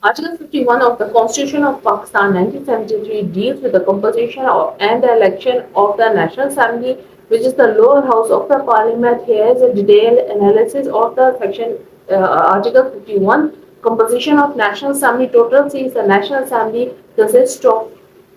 Article 51 of the Constitution of Pakistan 1973 deals with the composition and the election of the National Assembly, which is the lower house of the parliament. Here is a detailed analysis of the section Article 51. Composition of National Assembly. Total seats. The National Assembly consists of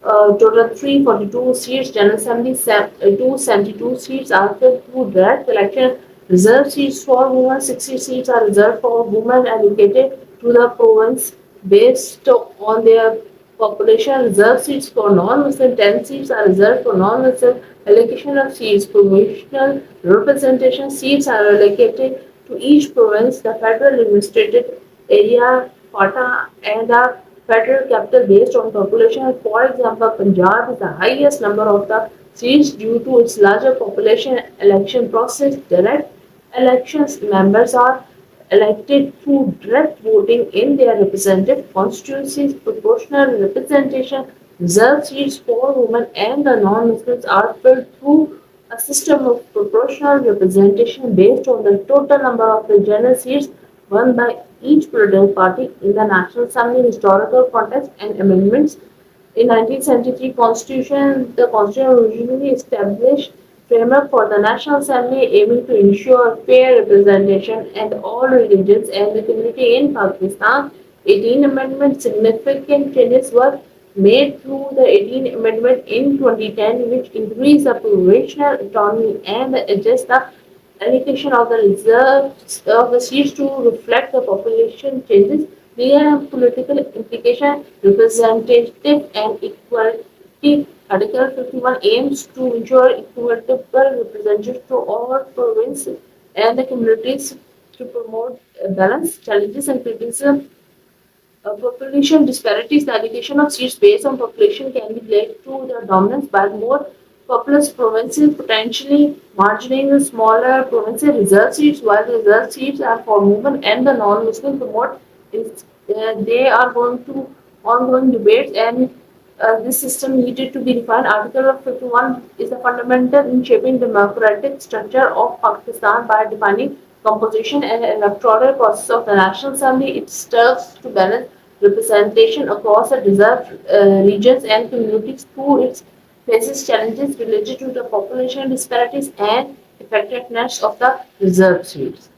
total 342 seats. General Assembly 272 seats are filled through direct election. Reserved seats for women. 60 seats are reserved for women allocated to the province based on their population. Reserved seats for non-Muslim. 10 seats are reserved for non-Muslim. Allocation of seats. Provisional representation seats are allocated to each province. The federal administrative area, FATA, and the federal capital based on population. For example, Punjab is the highest number of the seats due to its larger population. Election process. Direct elections members are elected through direct voting in their representative constituencies. Proportional representation. Reserved seats for women and the non-Muslims are filled through a system of proportional representation based on the total number of the general seats won by each political party in the National Assembly. Historical context and amendments. In 1973 Constitution, the Constitution originally established framework for the National Assembly aiming to ensure fair representation and all religions and the community in Pakistan. 18 amendments. Significant changes were made through the 18th Amendment in 2010, which increased the provisional autonomy and adjust the allocation of the reserves of the seats to reflect the population changes. Legal and political implication. Representative and equality. Article 51 aims to ensure equitable representation to all provinces and the communities to promote balance, challenges and criticism. Population disparities. The allocation of seats based on population can be led to the dominance by more populous provinces, potentially margining the smaller provinces. Reserved seats. While reserved seats are for women and the non-Muslim promote, they are going to ongoing debates and this system needed to be defined. Article of 51 is the fundamental in shaping democratic structure of Pakistan by defining composition and electoral process of the National Assembly. It serves to balance representation across the reserved regions and communities through its faces challenges related to the population disparities and effectiveness of the reserved seats.